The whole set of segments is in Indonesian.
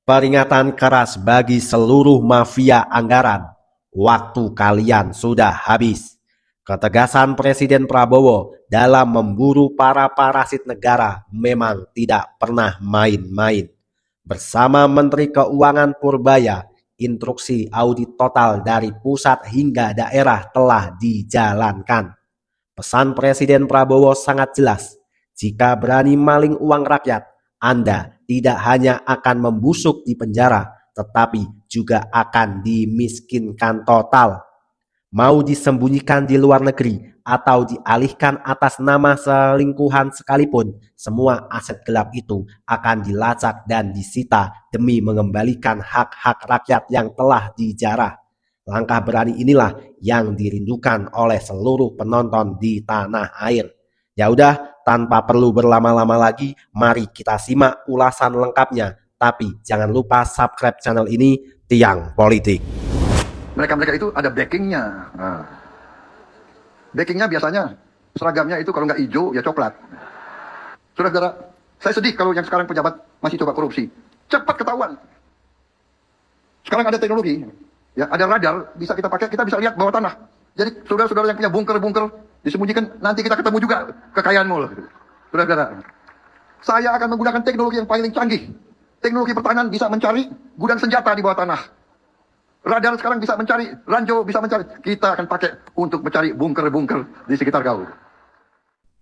Peringatan keras bagi seluruh mafia anggaran. Waktu kalian sudah habis. Ketegasan Presiden Prabowo dalam memburu para parasit negara memang tidak pernah main-main. Bersama Menteri Keuangan Purbaya, instruksi audit total dari pusat hingga daerah telah dijalankan. Pesan Presiden Prabowo sangat jelas. Jika berani maling uang rakyat, Anda tidak hanya akan membusuk di penjara, tetapi juga akan dimiskinkan total. Mau disembunyikan di luar negeri atau dialihkan atas nama selingkuhan sekalipun, semua aset gelap itu akan dilacak dan disita demi mengembalikan hak-hak rakyat yang telah dijarah. Langkah berani inilah yang dirindukan oleh seluruh penonton di tanah air. Ya udah, tanpa perlu berlama-lama lagi, mari kita simak ulasan lengkapnya. Tapi jangan lupa subscribe channel ini, Tiang Politik. Mereka-mereka itu ada backingnya. Backingnya biasanya seragamnya itu kalau nggak hijau ya coklat. Saudara-saudara, saya sedih kalau yang sekarang pejabat masih coba korupsi. Cepat ketahuan. Sekarang ada teknologi, ya ada radar bisa kita pakai, kita bisa lihat bawah tanah. Jadi saudara-saudara yang punya bunker-bunker disembunyikan, nanti kita ketemu juga kekayaanmu loh. Saudara-saudara, saya akan menggunakan teknologi yang paling canggih. Teknologi pertahanan bisa mencari gudang senjata di bawah tanah. Radar sekarang bisa mencari, ranjau bisa mencari. Kita akan pakai untuk mencari bunker-bunker di sekitar kau.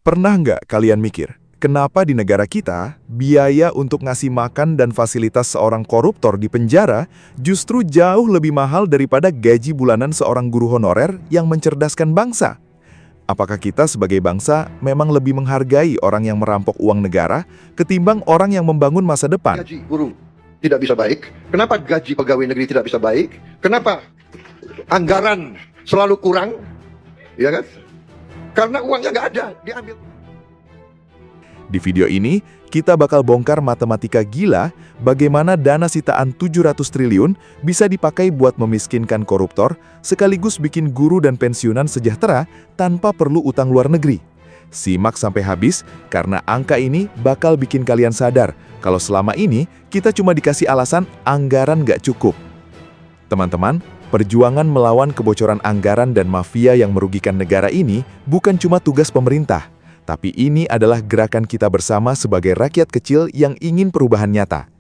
Pernah nggak kalian mikir, kenapa di negara kita, biaya untuk ngasih makan dan fasilitas seorang koruptor di penjara justru jauh lebih mahal daripada gaji bulanan seorang guru honorer yang mencerdaskan bangsa? Apakah kita sebagai bangsa memang lebih menghargai orang yang merampok uang negara ketimbang orang yang membangun masa depan? Gaji guru tidak bisa baik. Kenapa gaji pegawai negeri tidak bisa baik? Kenapa anggaran selalu kurang? Ya kan? Karena uangnya nggak ada, diambil. Di video ini, kita bakal bongkar matematika gila bagaimana dana sitaan 700 triliun bisa dipakai buat memiskinkan koruptor, sekaligus bikin guru dan pensiunan sejahtera tanpa perlu utang luar negeri. Simak sampai habis, karena angka ini bakal bikin kalian sadar kalau selama ini kita cuma dikasih alasan anggaran nggak cukup. Teman-teman, perjuangan melawan kebocoran anggaran dan mafia yang merugikan negara ini bukan cuma tugas pemerintah, tapi ini adalah gerakan kita bersama sebagai rakyat kecil yang ingin perubahan nyata.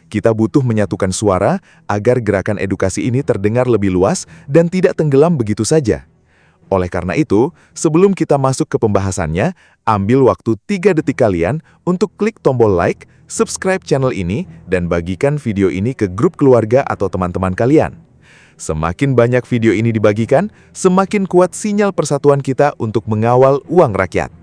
Kita butuh menyatukan suara agar gerakan edukasi ini terdengar lebih luas dan tidak tenggelam begitu saja. Oleh karena itu, sebelum kita masuk ke pembahasannya, ambil waktu 3 detik kalian untuk klik tombol like, subscribe channel ini, dan bagikan video ini ke grup keluarga atau teman-teman kalian. Semakin banyak video ini dibagikan, semakin kuat sinyal persatuan kita untuk mengawal uang rakyat.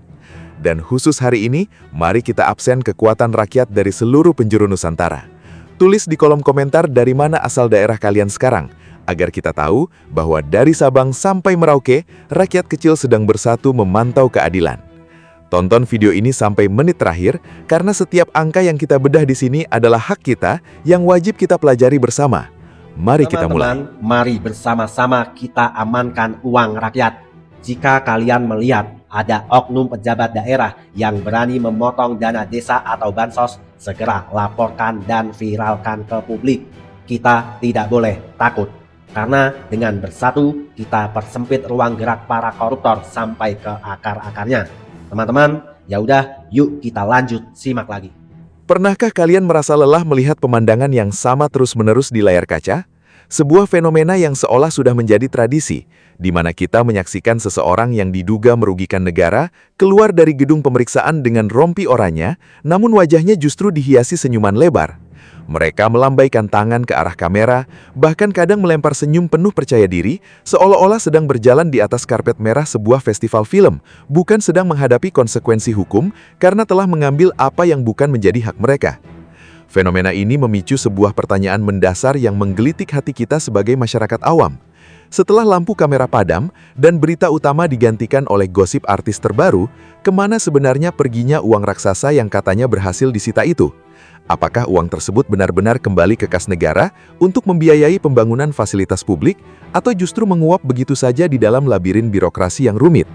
Dan khusus hari ini, mari kita absen kekuatan rakyat dari seluruh penjuru Nusantara. Tulis di kolom komentar dari mana asal daerah kalian sekarang, agar kita tahu bahwa dari Sabang sampai Merauke, rakyat kecil sedang bersatu memantau keadilan. Tonton video ini sampai menit terakhir, karena setiap angka yang kita bedah di sini adalah hak kita yang wajib kita pelajari bersama. Mari kita mulai. Mari bersama-sama kita amankan uang rakyat. Jika kalian melihat ada oknum pejabat daerah yang berani memotong dana desa atau bansos, segera laporkan dan viralkan ke publik. Kita tidak boleh takut. Karena dengan bersatu, kita persempit ruang gerak para koruptor sampai ke akar-akarnya. Teman-teman, ya udah, yuk kita lanjut simak lagi. Pernahkah kalian merasa lelah melihat pemandangan yang sama terus-menerus di layar kaca? Sebuah fenomena yang seolah sudah menjadi tradisi, di mana kita menyaksikan seseorang yang diduga merugikan negara keluar dari gedung pemeriksaan dengan rompi oranye, namun wajahnya justru dihiasi senyuman lebar. Mereka melambaikan tangan ke arah kamera, bahkan kadang melempar senyum penuh percaya diri, seolah-olah sedang berjalan di atas karpet merah sebuah festival film, bukan sedang menghadapi konsekuensi hukum karena telah mengambil apa yang bukan menjadi hak mereka. Fenomena ini memicu sebuah pertanyaan mendasar yang menggelitik hati kita sebagai masyarakat awam. Setelah lampu kamera padam dan berita utama digantikan oleh gosip artis terbaru, kemana sebenarnya perginya uang raksasa yang katanya berhasil disita itu? Apakah uang tersebut benar-benar kembali ke kas negara untuk membiayai pembangunan fasilitas publik, atau justru menguap begitu saja di dalam labirin birokrasi yang rumit?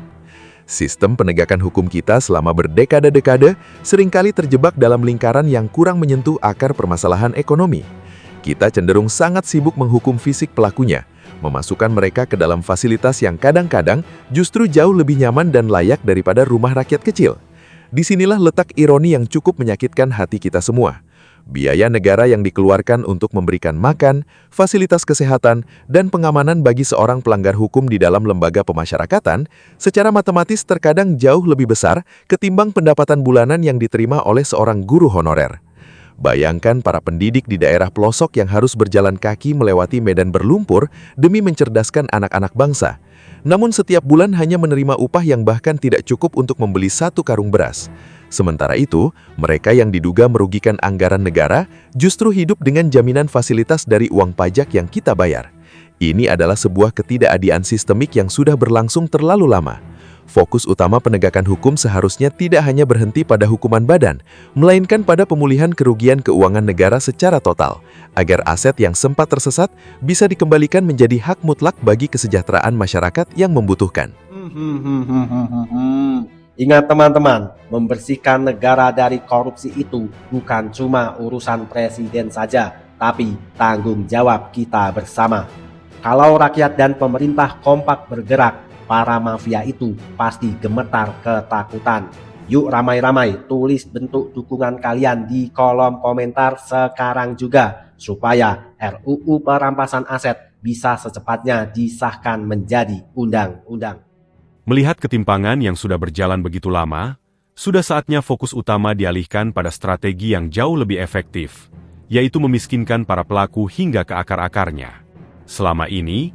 Sistem penegakan hukum kita selama berdekade-dekade seringkali terjebak dalam lingkaran yang kurang menyentuh akar permasalahan ekonomi. Kita cenderung sangat sibuk menghukum fisik pelakunya, memasukkan mereka ke dalam fasilitas yang kadang-kadang justru jauh lebih nyaman dan layak daripada rumah rakyat kecil. Disinilah letak ironi yang cukup menyakitkan hati kita semua. Biaya negara yang dikeluarkan untuk memberikan makan, fasilitas kesehatan, dan pengamanan bagi seorang pelanggar hukum di dalam lembaga pemasyarakatan secara matematis terkadang jauh lebih besar ketimbang pendapatan bulanan yang diterima oleh seorang guru honorer. Bayangkan para pendidik di daerah pelosok yang harus berjalan kaki melewati medan berlumpur demi mencerdaskan anak-anak bangsa. Namun setiap bulan hanya menerima upah yang bahkan tidak cukup untuk membeli 1 karung beras. Sementara itu, mereka yang diduga merugikan anggaran negara justru hidup dengan jaminan fasilitas dari uang pajak yang kita bayar. Ini adalah sebuah ketidakadilan sistemik yang sudah berlangsung terlalu lama. Fokus utama penegakan hukum seharusnya tidak hanya berhenti pada hukuman badan, melainkan pada pemulihan kerugian keuangan negara secara total, agar aset yang sempat tersesat bisa dikembalikan menjadi hak mutlak bagi kesejahteraan masyarakat yang membutuhkan. Ingat teman-teman, membersihkan negara dari korupsi itu bukan cuma urusan presiden saja, tapi tanggung jawab kita bersama. Kalau rakyat dan pemerintah kompak bergerak, para mafia itu pasti gemetar ketakutan. Yuk ramai-ramai tulis bentuk dukungan kalian di kolom komentar sekarang juga, supaya RUU perampasan aset bisa secepatnya disahkan menjadi undang-undang. Melihat ketimpangan yang sudah berjalan begitu lama, sudah saatnya fokus utama dialihkan pada strategi yang jauh lebih efektif, yaitu memiskinkan para pelaku hingga ke akar-akarnya. Selama ini,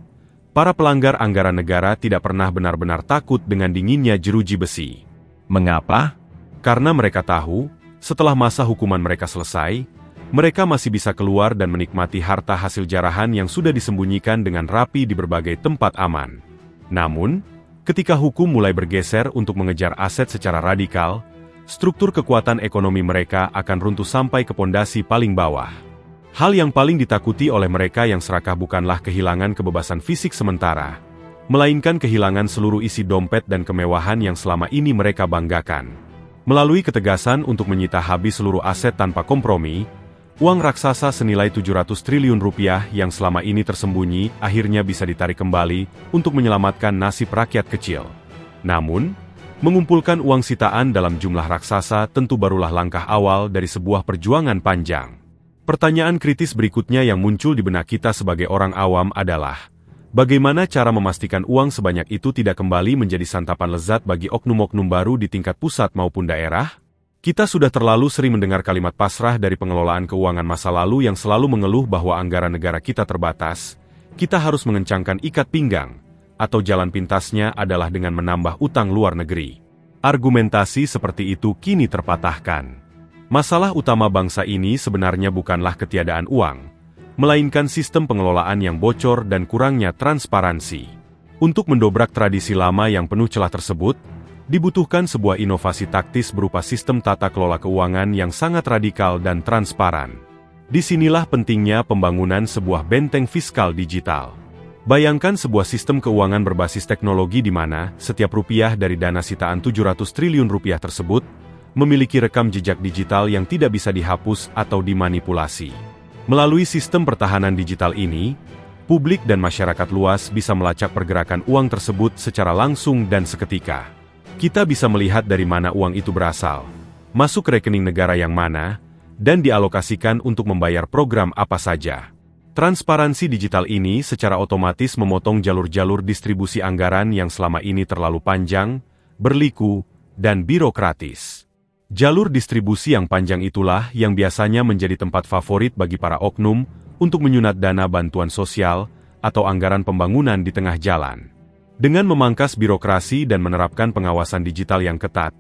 para pelanggar anggaran negara tidak pernah benar-benar takut dengan dinginnya jeruji besi. Mengapa? Karena mereka tahu, setelah masa hukuman mereka selesai, mereka masih bisa keluar dan menikmati harta hasil jarahan yang sudah disembunyikan dengan rapi di berbagai tempat aman. Namun, ketika hukum mulai bergeser untuk mengejar aset secara radikal, struktur kekuatan ekonomi mereka akan runtuh sampai ke pondasi paling bawah. Hal yang paling ditakuti oleh mereka yang serakah bukanlah kehilangan kebebasan fisik sementara, melainkan kehilangan seluruh isi dompet dan kemewahan yang selama ini mereka banggakan. Melalui ketegasan untuk menyita habis seluruh aset tanpa kompromi, uang raksasa senilai 700 triliun rupiah yang selama ini tersembunyi akhirnya bisa ditarik kembali untuk menyelamatkan nasib rakyat kecil. Namun, mengumpulkan uang sitaan dalam jumlah raksasa tentu barulah langkah awal dari sebuah perjuangan panjang. Pertanyaan kritis berikutnya yang muncul di benak kita sebagai orang awam adalah, bagaimana cara memastikan uang sebanyak itu tidak kembali menjadi santapan lezat bagi oknum-oknum baru di tingkat pusat maupun daerah? Kita sudah terlalu sering mendengar kalimat pasrah dari pengelolaan keuangan masa lalu yang selalu mengeluh bahwa anggaran negara kita terbatas, kita harus mengencangkan ikat pinggang, atau jalan pintasnya adalah dengan menambah utang luar negeri. Argumentasi seperti itu kini terpatahkan. Masalah utama bangsa ini sebenarnya bukanlah ketiadaan uang, melainkan sistem pengelolaan yang bocor dan kurangnya transparansi. Untuk mendobrak tradisi lama yang penuh celah tersebut, dibutuhkan sebuah inovasi taktis berupa sistem tata kelola keuangan yang sangat radikal dan transparan. Disinilah pentingnya pembangunan sebuah benteng fiskal digital. Bayangkan sebuah sistem keuangan berbasis teknologi di mana setiap rupiah dari dana sitaan 700 triliun rupiah tersebut memiliki rekam jejak digital yang tidak bisa dihapus atau dimanipulasi. Melalui sistem pertahanan digital ini, publik dan masyarakat luas bisa melacak pergerakan uang tersebut secara langsung dan seketika. Kita bisa melihat dari mana uang itu berasal, masuk ke rekening negara yang mana, dan dialokasikan untuk membayar program apa saja. Transparansi digital ini secara otomatis memotong jalur-jalur distribusi anggaran yang selama ini terlalu panjang, berliku, dan birokratis. Jalur distribusi yang panjang itulah yang biasanya menjadi tempat favorit bagi para oknum untuk menyunat dana bantuan sosial atau anggaran pembangunan di tengah jalan. Dengan memangkas birokrasi dan menerapkan pengawasan digital yang ketat,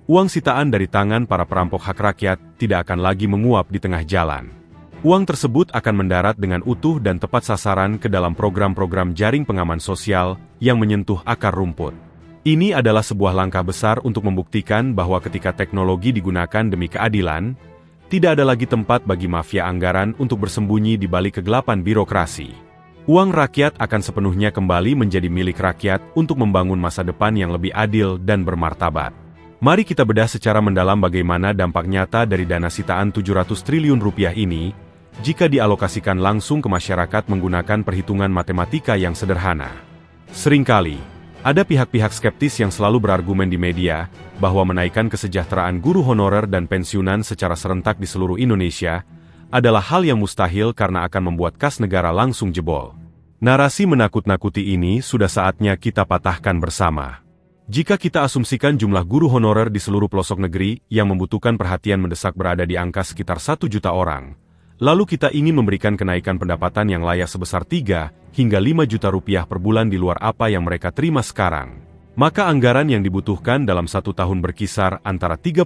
uang sitaan dari tangan para perampok hak rakyat tidak akan lagi menguap di tengah jalan. Uang tersebut akan mendarat dengan utuh dan tepat sasaran ke dalam program-program jaring pengaman sosial yang menyentuh akar rumput. Ini adalah sebuah langkah besar untuk membuktikan bahwa ketika teknologi digunakan demi keadilan, tidak ada lagi tempat bagi mafia anggaran untuk bersembunyi di balik kegelapan birokrasi. Uang rakyat akan sepenuhnya kembali menjadi milik rakyat untuk membangun masa depan yang lebih adil dan bermartabat. Mari kita bedah secara mendalam bagaimana dampak nyata dari dana sitaan 700 triliun rupiah ini jika dialokasikan langsung ke masyarakat menggunakan perhitungan matematika yang sederhana. Seringkali, ada pihak-pihak skeptis yang selalu berargumen di media bahwa menaikkan kesejahteraan guru honorer dan pensiunan secara serentak di seluruh Indonesia adalah hal yang mustahil karena akan membuat kas negara langsung jebol. Narasi menakut-nakuti ini sudah saatnya kita patahkan bersama. Jika kita asumsikan jumlah guru honorer di seluruh pelosok negeri yang membutuhkan perhatian mendesak berada di angka sekitar 1 juta orang, lalu kita ingin memberikan kenaikan pendapatan yang layak sebesar 3 hingga 5 juta rupiah per bulan di luar apa yang mereka terima sekarang, maka anggaran yang dibutuhkan dalam 1 tahun berkisar antara 36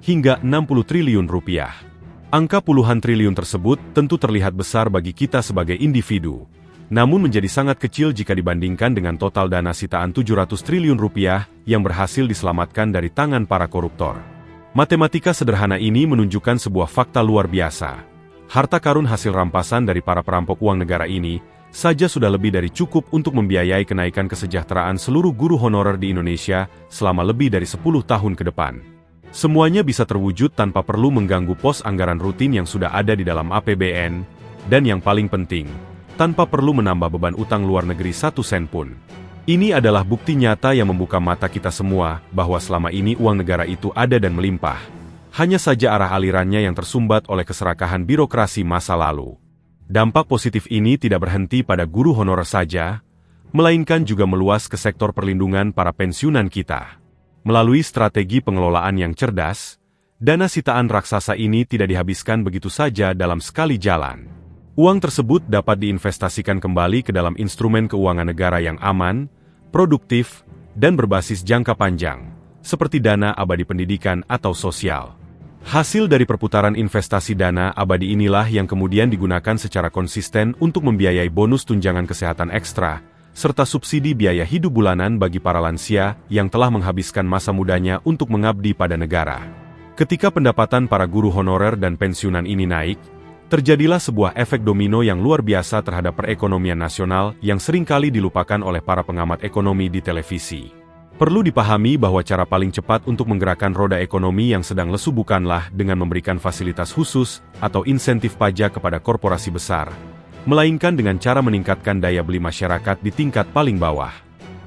hingga 60 triliun rupiah. Angka puluhan triliun tersebut tentu terlihat besar bagi kita sebagai individu, namun menjadi sangat kecil jika dibandingkan dengan total dana sitaan 700 triliun rupiah yang berhasil diselamatkan dari tangan para koruptor. Matematika sederhana ini menunjukkan sebuah fakta luar biasa. Harta karun hasil rampasan dari para perampok uang negara ini saja sudah lebih dari cukup untuk membiayai kenaikan kesejahteraan seluruh guru honorer di Indonesia selama lebih dari 10 tahun ke depan. Semuanya bisa terwujud tanpa perlu mengganggu pos anggaran rutin yang sudah ada di dalam APBN, dan yang paling penting, tanpa perlu menambah beban utang luar negeri 1 sen pun. Ini adalah bukti nyata yang membuka mata kita semua bahwa selama ini uang negara itu ada dan melimpah. Hanya saja arah alirannya yang tersumbat oleh keserakahan birokrasi masa lalu. Dampak positif ini tidak berhenti pada guru honorer saja, melainkan juga meluas ke sektor perlindungan para pensiunan kita. Melalui strategi pengelolaan yang cerdas, dana sitaan raksasa ini tidak dihabiskan begitu saja dalam sekali jalan. Uang tersebut dapat diinvestasikan kembali ke dalam instrumen keuangan negara yang aman, produktif, dan berbasis jangka panjang, seperti dana abadi pendidikan atau sosial. Hasil dari perputaran investasi dana abadi inilah yang kemudian digunakan secara konsisten untuk membiayai bonus tunjangan kesehatan ekstra, serta subsidi biaya hidup bulanan bagi para lansia yang telah menghabiskan masa mudanya untuk mengabdi pada negara. Ketika pendapatan para guru honorer dan pensiunan ini naik, terjadilah sebuah efek domino yang luar biasa terhadap perekonomian nasional yang seringkali dilupakan oleh para pengamat ekonomi di televisi. Perlu dipahami bahwa cara paling cepat untuk menggerakkan roda ekonomi yang sedang lesu bukanlah dengan memberikan fasilitas khusus atau insentif pajak kepada korporasi besar, melainkan dengan cara meningkatkan daya beli masyarakat di tingkat paling bawah.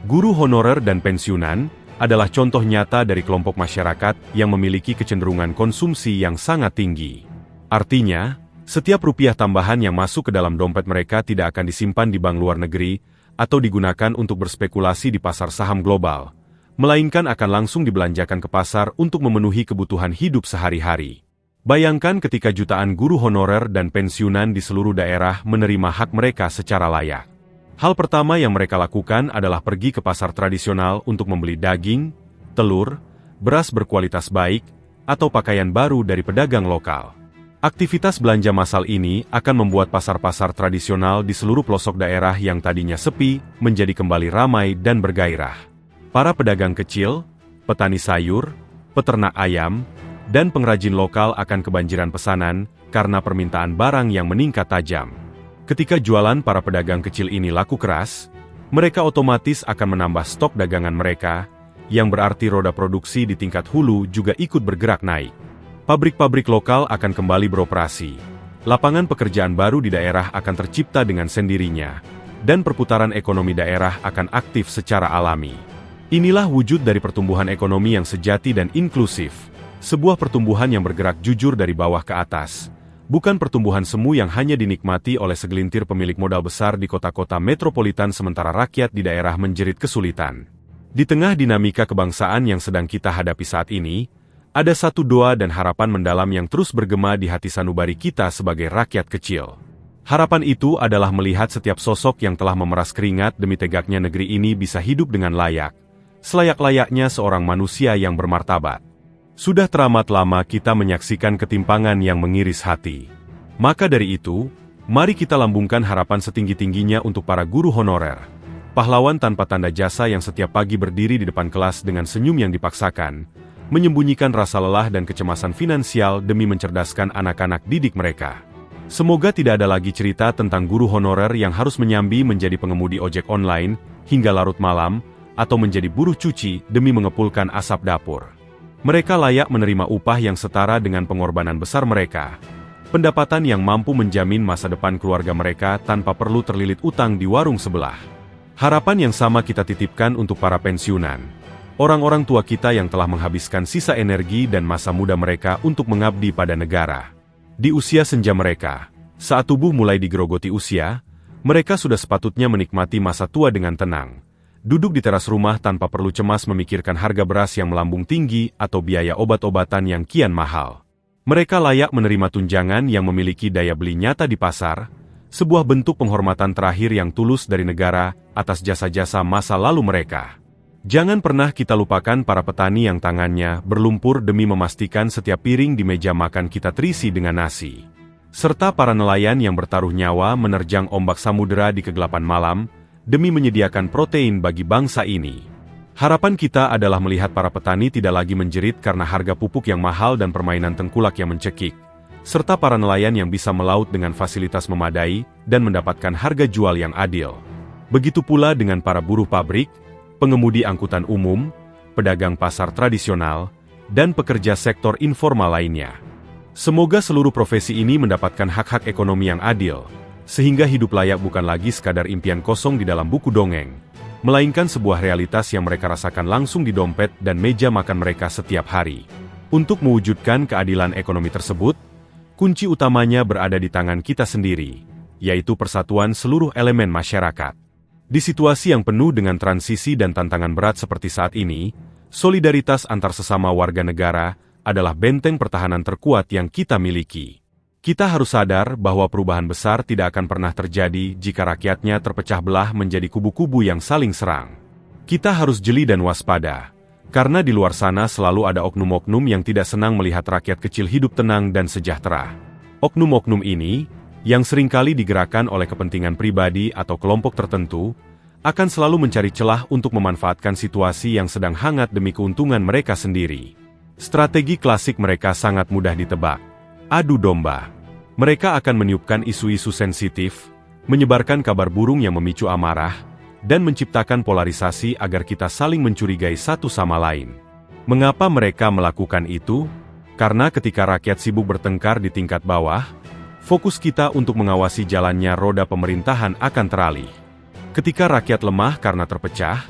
Guru honorer dan pensiunan adalah contoh nyata dari kelompok masyarakat yang memiliki kecenderungan konsumsi yang sangat tinggi. Artinya, setiap rupiah tambahan yang masuk ke dalam dompet mereka tidak akan disimpan di bank luar negeri atau digunakan untuk berspekulasi di pasar saham global, melainkan akan langsung dibelanjakan ke pasar untuk memenuhi kebutuhan hidup sehari-hari. Bayangkan ketika jutaan guru honorer dan pensiunan di seluruh daerah menerima hak mereka secara layak. Hal pertama yang mereka lakukan adalah pergi ke pasar tradisional untuk membeli daging, telur, beras berkualitas baik, atau pakaian baru dari pedagang lokal. Aktivitas belanja massal ini akan membuat pasar-pasar tradisional di seluruh pelosok daerah yang tadinya sepi menjadi kembali ramai dan bergairah. Para pedagang kecil, petani sayur, peternak ayam, dan pengrajin lokal akan kebanjiran pesanan karena permintaan barang yang meningkat tajam. Ketika jualan para pedagang kecil ini laku keras, mereka otomatis akan menambah stok dagangan mereka, yang berarti roda produksi di tingkat hulu juga ikut bergerak naik. Pabrik-pabrik lokal akan kembali beroperasi, lapangan pekerjaan baru di daerah akan tercipta dengan sendirinya, dan perputaran ekonomi daerah akan aktif secara alami. Inilah wujud dari pertumbuhan ekonomi yang sejati dan inklusif, sebuah pertumbuhan yang bergerak jujur dari bawah ke atas, bukan pertumbuhan semu yang hanya dinikmati oleh segelintir pemilik modal besar di kota-kota metropolitan sementara rakyat di daerah menjerit kesulitan. Di tengah dinamika kebangsaan yang sedang kita hadapi saat ini, ada satu doa dan harapan mendalam yang terus bergema di hati sanubari kita sebagai rakyat kecil. Harapan itu adalah melihat setiap sosok yang telah memeras keringat demi tegaknya negeri ini bisa hidup dengan layak, selayak-layaknya seorang manusia yang bermartabat. Sudah teramat lama kita menyaksikan ketimpangan yang mengiris hati. Maka dari itu, mari kita lambungkan harapan setinggi-tingginya untuk para guru honorer, pahlawan tanpa tanda jasa yang setiap pagi berdiri di depan kelas dengan senyum yang dipaksakan, menyembunyikan rasa lelah dan kecemasan finansial demi mencerdaskan anak-anak didik mereka. Semoga tidak ada lagi cerita tentang guru honorer yang harus menyambi menjadi pengemudi ojek online hingga larut malam, atau menjadi buruh cuci demi mengepulkan asap dapur. Mereka layak menerima upah yang setara dengan pengorbanan besar mereka, pendapatan yang mampu menjamin masa depan keluarga mereka tanpa perlu terlilit utang di warung sebelah. Harapan yang sama kita titipkan untuk para pensiunan, orang-orang tua kita yang telah menghabiskan sisa energi dan masa muda mereka untuk mengabdi pada negara. Di usia senja mereka, saat tubuh mulai digerogoti usia, mereka sudah sepatutnya menikmati masa tua dengan tenang. Duduk di teras rumah tanpa perlu cemas memikirkan harga beras yang melambung tinggi atau biaya obat-obatan yang kian mahal. Mereka layak menerima tunjangan yang memiliki daya beli nyata di pasar, sebuah bentuk penghormatan terakhir yang tulus dari negara atas jasa-jasa masa lalu mereka. Jangan pernah kita lupakan para petani yang tangannya berlumpur demi memastikan setiap piring di meja makan kita terisi dengan nasi. Serta para nelayan yang bertaruh nyawa menerjang ombak samudera di kegelapan malam, demi menyediakan protein bagi bangsa ini. Harapan kita adalah melihat para petani tidak lagi menjerit karena harga pupuk yang mahal dan permainan tengkulak yang mencekik, serta para nelayan yang bisa melaut dengan fasilitas memadai dan mendapatkan harga jual yang adil. Begitu pula dengan para buruh pabrik, pengemudi angkutan umum, pedagang pasar tradisional, dan pekerja sektor informal lainnya. Semoga seluruh profesi ini mendapatkan hak-hak ekonomi yang adil, sehingga hidup layak bukan lagi sekadar impian kosong di dalam buku dongeng, melainkan sebuah realitas yang mereka rasakan langsung di dompet dan meja makan mereka setiap hari. Untuk mewujudkan keadilan ekonomi tersebut, kunci utamanya berada di tangan kita sendiri, yaitu persatuan seluruh elemen masyarakat. Di situasi yang penuh dengan transisi dan tantangan berat seperti saat ini, solidaritas antar sesama warga negara adalah benteng pertahanan terkuat yang kita miliki. Kita harus sadar bahwa perubahan besar tidak akan pernah terjadi jika rakyatnya terpecah belah menjadi kubu-kubu yang saling serang. Kita harus jeli dan waspada, karena di luar sana selalu ada oknum-oknum yang tidak senang melihat rakyat kecil hidup tenang dan sejahtera. Oknum-oknum ini, yang seringkali digerakkan oleh kepentingan pribadi atau kelompok tertentu, akan selalu mencari celah untuk memanfaatkan situasi yang sedang hangat demi keuntungan mereka sendiri. Strategi klasik mereka sangat mudah ditebak. Adu domba. Mereka akan meniupkan isu-isu sensitif, menyebarkan kabar burung yang memicu amarah, dan menciptakan polarisasi agar kita saling mencurigai satu sama lain. Mengapa mereka melakukan itu? Karena ketika rakyat sibuk bertengkar di tingkat bawah, fokus kita untuk mengawasi jalannya roda pemerintahan akan teralih. Ketika rakyat lemah karena terpecah,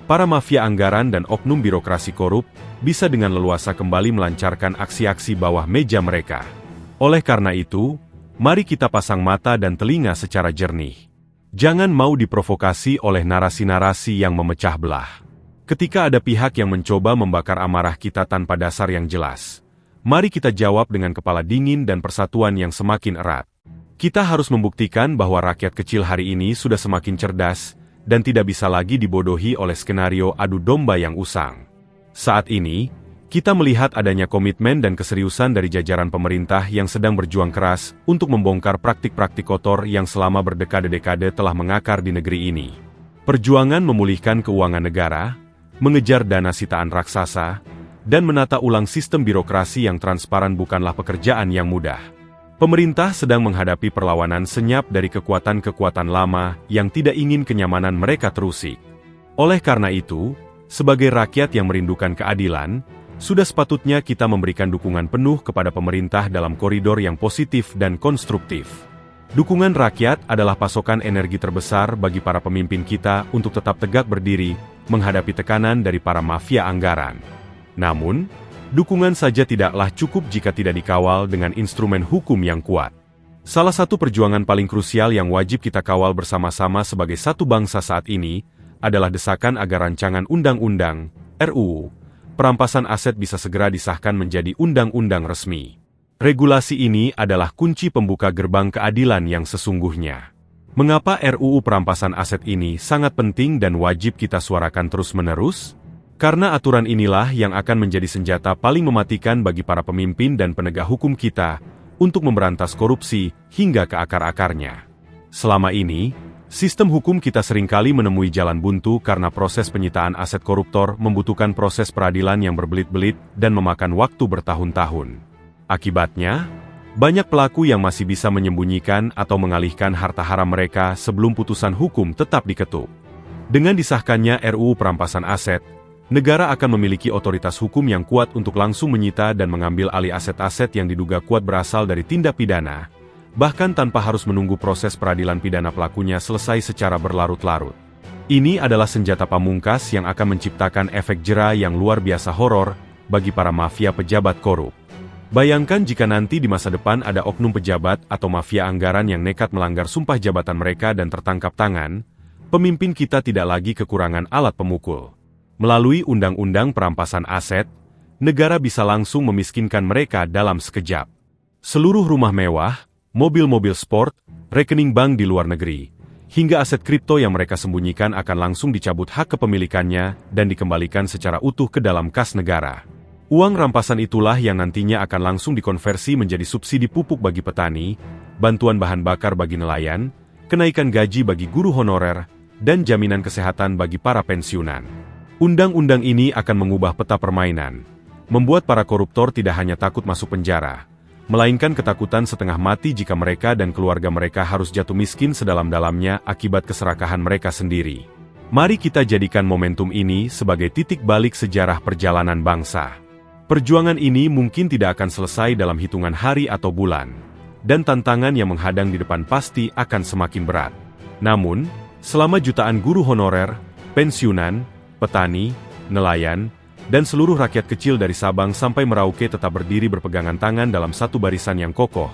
para mafia anggaran dan oknum birokrasi korup bisa dengan leluasa kembali melancarkan aksi-aksi bawah meja mereka. Oleh karena itu, mari kita pasang mata dan telinga secara jernih. Jangan mau diprovokasi oleh narasi-narasi yang memecah belah. Ketika ada pihak yang mencoba membakar amarah kita tanpa dasar yang jelas, mari kita jawab dengan kepala dingin dan persatuan yang semakin erat. Kita harus membuktikan bahwa rakyat kecil hari ini sudah semakin cerdas dan tidak bisa lagi dibodohi oleh skenario adu domba yang usang. Saat ini, kita melihat adanya komitmen dan keseriusan dari jajaran pemerintah yang sedang berjuang keras untuk membongkar praktik-praktik kotor yang selama berdekade-dekade telah mengakar di negeri ini. Perjuangan memulihkan keuangan negara, mengejar dana sitaan raksasa, dan menata ulang sistem birokrasi yang transparan bukanlah pekerjaan yang mudah. Pemerintah sedang menghadapi perlawanan senyap dari kekuatan-kekuatan lama yang tidak ingin kenyamanan mereka terusik. Oleh karena itu, sebagai rakyat yang merindukan keadilan, sudah sepatutnya kita memberikan dukungan penuh kepada pemerintah dalam koridor yang positif dan konstruktif. Dukungan rakyat adalah pasokan energi terbesar bagi para pemimpin kita untuk tetap tegak berdiri, menghadapi tekanan dari para mafia anggaran. Namun, dukungan saja tidaklah cukup jika tidak dikawal dengan instrumen hukum yang kuat. Salah satu perjuangan paling krusial yang wajib kita kawal bersama-sama sebagai satu bangsa saat ini, adalah desakan agar rancangan undang-undang, RUU, perampasan aset bisa segera disahkan menjadi undang-undang resmi. Regulasi ini adalah kunci pembuka gerbang keadilan yang sesungguhnya. Mengapa RUU perampasan aset ini sangat penting dan wajib kita suarakan terus-menerus? Karena aturan inilah yang akan menjadi senjata paling mematikan bagi para pemimpin dan penegak hukum kita untuk memberantas korupsi hingga ke akar-akarnya. Selama ini, sistem hukum kita seringkali menemui jalan buntu karena proses penyitaan aset koruptor membutuhkan proses peradilan yang berbelit-belit dan memakan waktu bertahun-tahun. Akibatnya, banyak pelaku yang masih bisa menyembunyikan atau mengalihkan harta haram mereka sebelum putusan hukum tetap diketuk. Dengan disahkannya RUU perampasan aset, negara akan memiliki otoritas hukum yang kuat untuk langsung menyita dan mengambil alih aset-aset yang diduga kuat berasal dari tindak pidana, bahkan tanpa harus menunggu proses peradilan pidana pelakunya selesai secara berlarut-larut. Ini adalah senjata pamungkas yang akan menciptakan efek jera yang luar biasa horor bagi para mafia pejabat korup. Bayangkan jika nanti di masa depan ada oknum pejabat atau mafia anggaran yang nekat melanggar sumpah jabatan mereka dan tertangkap tangan, pemimpin kita tidak lagi kekurangan alat pemukul. Melalui undang-undang perampasan aset, negara bisa langsung memiskinkan mereka dalam sekejap. Seluruh rumah mewah, mobil-mobil sport, rekening bank di luar negeri, hingga aset kripto yang mereka sembunyikan akan langsung dicabut hak kepemilikannya dan dikembalikan secara utuh ke dalam kas negara. Uang rampasan itulah yang nantinya akan langsung dikonversi menjadi subsidi pupuk bagi petani, bantuan bahan bakar bagi nelayan, kenaikan gaji bagi guru honorer, dan jaminan kesehatan bagi para pensiunan. Undang-undang ini akan mengubah peta permainan, membuat para koruptor tidak hanya takut masuk penjara, melainkan ketakutan setengah mati jika mereka dan keluarga mereka harus jatuh miskin sedalam-dalamnya akibat keserakahan mereka sendiri. Mari kita jadikan momentum ini sebagai titik balik sejarah perjalanan bangsa. Perjuangan ini mungkin tidak akan selesai dalam hitungan hari atau bulan, dan tantangan yang menghadang di depan pasti akan semakin berat. Namun, selama jutaan guru honorer, pensiunan, petani, nelayan, dan seluruh rakyat kecil dari Sabang sampai Merauke tetap berdiri berpegangan tangan dalam satu barisan yang kokoh,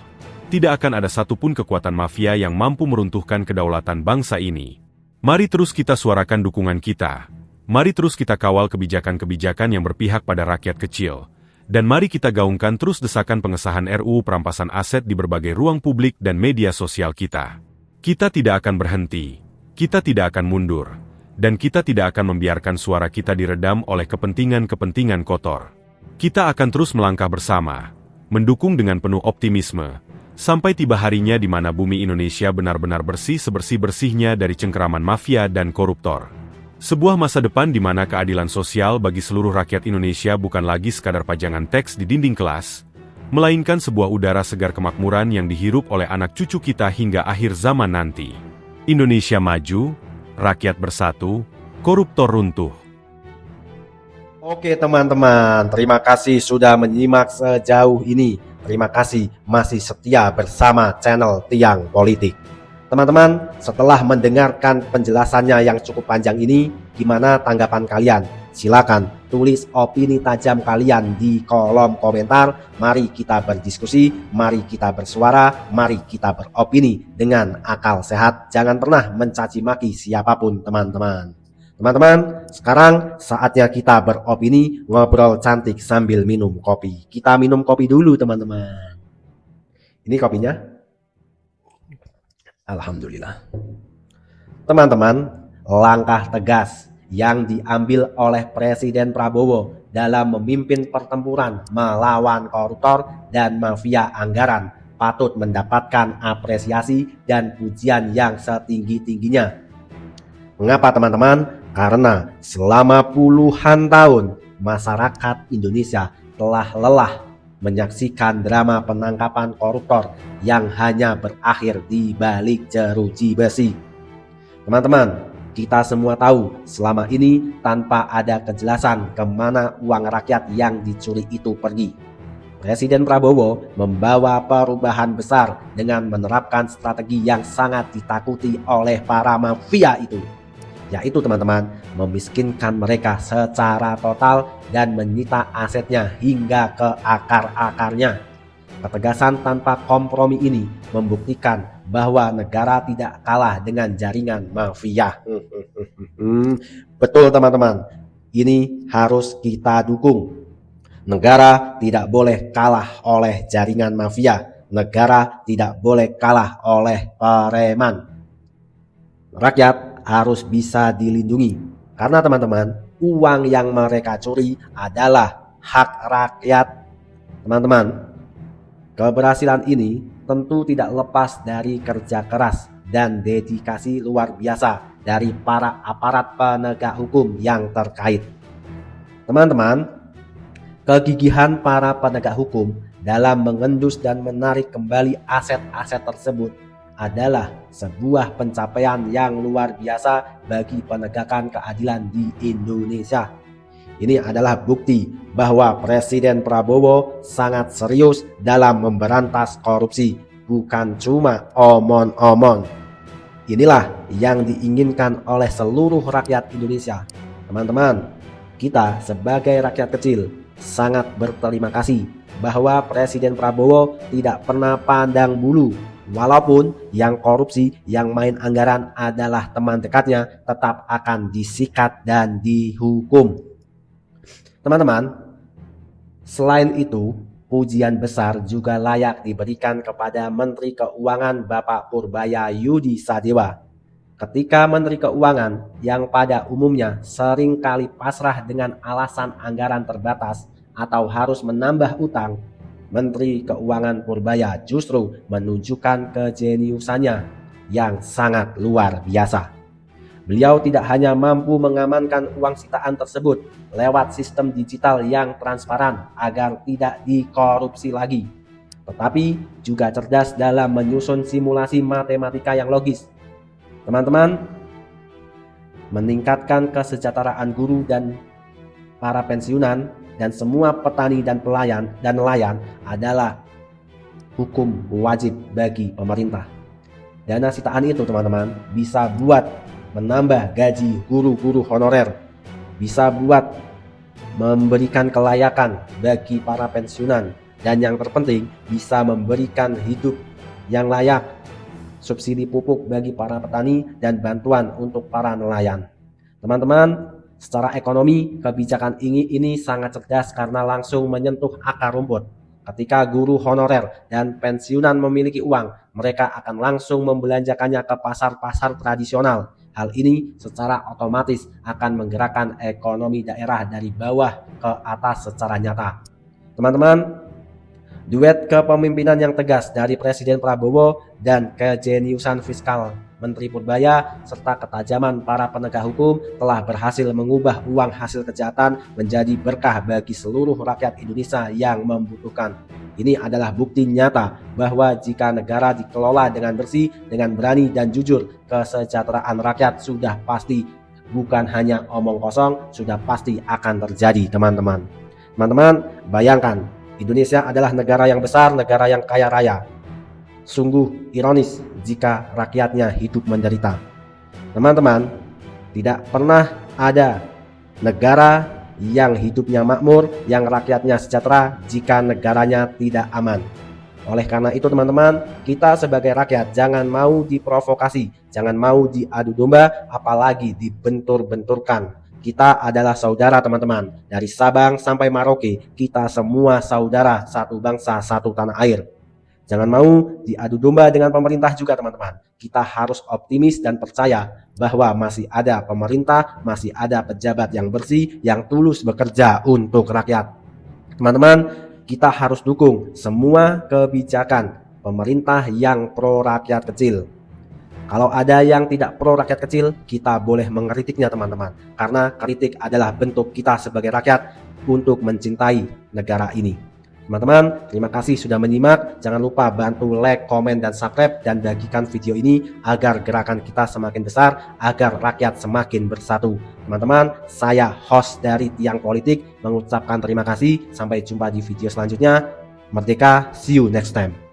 tidak akan ada satupun kekuatan mafia yang mampu meruntuhkan kedaulatan bangsa ini. Mari terus kita suarakan dukungan kita. Mari terus kita kawal kebijakan-kebijakan yang berpihak pada rakyat kecil. Dan mari kita gaungkan terus desakan pengesahan RUU perampasan aset di berbagai ruang publik dan media sosial kita. Kita tidak akan berhenti. Kita tidak akan mundur. Dan kita tidak akan membiarkan suara kita diredam oleh kepentingan-kepentingan kotor. Kita akan terus melangkah bersama, mendukung dengan penuh optimisme, sampai tiba harinya di mana bumi Indonesia benar-benar bersih sebersih-bersihnya dari cengkeraman mafia dan koruptor. Sebuah masa depan di mana keadilan sosial bagi seluruh rakyat Indonesia bukan lagi sekadar pajangan teks di dinding kelas, melainkan sebuah udara segar kemakmuran yang dihirup oleh anak cucu kita hingga akhir zaman nanti. Indonesia maju, rakyat bersatu, koruptor runtuh. Oke teman-teman, terima kasih sudah menyimak sejauh ini. Terima kasih masih setia bersama channel Tiang Politik. Teman-teman, setelah mendengarkan penjelasannya yang cukup panjang ini, gimana tanggapan kalian? Silakan tulis opini tajam kalian di kolom komentar. Mari kita berdiskusi, mari kita bersuara, mari kita beropini dengan akal sehat. Jangan pernah mencaci maki siapapun teman-teman. Teman-teman, sekarang saatnya kita beropini, ngobrol cantik sambil minum kopi. Kita minum kopi dulu teman-teman. Ini kopinya. Alhamdulillah. Teman-teman, langkah tegas yang diambil oleh Presiden Prabowo dalam memimpin pertempuran melawan koruptor dan mafia anggaran patut mendapatkan apresiasi dan pujian yang setinggi-tingginya. Mengapa teman-teman? Karena selama puluhan tahun masyarakat Indonesia telah lelah menyaksikan drama penangkapan koruptor yang hanya berakhir di balik jeruji besi. Teman-teman, kita semua tahu selama ini tanpa ada kejelasan kemana uang rakyat yang dicuri itu pergi. Presiden Prabowo membawa perubahan besar dengan menerapkan strategi yang sangat ditakuti oleh para mafia itu, yaitu teman-teman, memiskinkan mereka secara total dan menyita asetnya hingga ke akar-akarnya. Ketegasan tanpa kompromi ini membuktikan bahwa negara tidak kalah dengan jaringan mafia. Betul teman-teman, ini harus kita dukung. Negara tidak boleh kalah oleh jaringan mafia. Negara tidak boleh kalah oleh preman. Rakyat harus bisa dilindungi. Karena teman-teman, uang yang mereka curi adalah hak rakyat. Teman-teman, keberhasilan ini tentu tidak lepas dari kerja keras dan dedikasi luar biasa dari para aparat penegak hukum yang terkait. Teman-teman, kegigihan para penegak hukum dalam mengendus dan menarik kembali aset-aset tersebut adalah sebuah pencapaian yang luar biasa bagi penegakan keadilan di Indonesia. Ini adalah bukti bahwa Presiden Prabowo sangat serius dalam memberantas korupsi, bukan cuma omong-omong. Inilah yang diinginkan oleh seluruh rakyat Indonesia. Teman-teman, kita sebagai rakyat kecil sangat berterima kasih bahwa Presiden Prabowo tidak pernah pandang bulu. Walaupun yang korupsi, yang main anggaran adalah teman dekatnya, tetap akan disikat dan dihukum. Teman-teman, selain itu, pujian besar juga layak diberikan kepada Menteri Keuangan Bapak Purbaya Yudi Sadewa. Ketika Menteri Keuangan yang pada umumnya sering kali pasrah dengan alasan anggaran terbatas atau harus menambah utang, Menteri Keuangan Purbaya justru menunjukkan kejeniusannya yang sangat luar biasa. Beliau tidak hanya mampu mengamankan uang sitaan tersebut lewat sistem digital yang transparan agar tidak dikorupsi lagi, tetapi juga cerdas dalam menyusun simulasi matematika yang logis. Teman-teman, meningkatkan kesejahteraan guru dan para pensiunan dan semua petani dan nelayan adalah hukum wajib bagi pemerintah. Dana sitaan itu teman-teman bisa buat menambah gaji guru-guru honorer, bisa buat memberikan kelayakan bagi para pensiunan, dan yang terpenting bisa memberikan hidup yang layak, subsidi pupuk bagi para petani, dan bantuan untuk para nelayan. Teman-teman, secara ekonomi kebijakan ini sangat cerdas karena langsung menyentuh akar rumput. Ketika guru honorer dan pensiunan memiliki uang, mereka akan langsung membelanjakannya ke pasar-pasar tradisional. Hal ini secara otomatis akan menggerakkan ekonomi daerah dari bawah ke atas secara nyata. Teman-teman, duet kepemimpinan yang tegas dari Presiden Prabowo dan kejeniusan fiskal Menteri Purbaya serta ketajaman para penegak hukum telah berhasil mengubah uang hasil kejahatan menjadi berkah bagi seluruh rakyat Indonesia yang membutuhkan. Ini adalah bukti nyata bahwa jika negara dikelola dengan bersih, dengan berani dan jujur, kesejahteraan rakyat sudah pasti, bukan hanya omong kosong, sudah pasti akan terjadi, teman-teman. Teman-teman, bayangkan, Indonesia adalah negara yang besar, negara yang kaya raya. Sungguh ironis jika rakyatnya hidup menderita. Teman-teman, tidak pernah ada negara yang hidupnya makmur, yang rakyatnya sejahtera jika negaranya tidak aman. Oleh karena itu teman-teman, kita sebagai rakyat jangan mau diprovokasi, jangan mau diadu domba, apalagi dibentur-benturkan. Kita adalah saudara teman-teman, dari Sabang sampai Merauke, kita semua saudara, satu bangsa, satu tanah air. Jangan mau diadu domba dengan pemerintah juga teman-teman. Kita harus optimis dan percaya bahwa masih ada pemerintah, masih ada pejabat yang bersih, yang tulus bekerja untuk rakyat. Teman-teman, kita harus dukung semua kebijakan pemerintah yang pro rakyat kecil. Kalau ada yang tidak pro rakyat kecil, kita boleh mengkritiknya teman-teman. Karena kritik adalah bentuk kita sebagai rakyat untuk mencintai negara ini. Teman-teman, terima kasih sudah menyimak. Jangan lupa bantu like, komen, dan subscribe, dan bagikan video ini agar gerakan kita semakin besar, agar rakyat semakin bersatu. Teman-teman, saya host dari Tiang Politik mengucapkan terima kasih. Sampai jumpa di video selanjutnya. Merdeka, see you next time.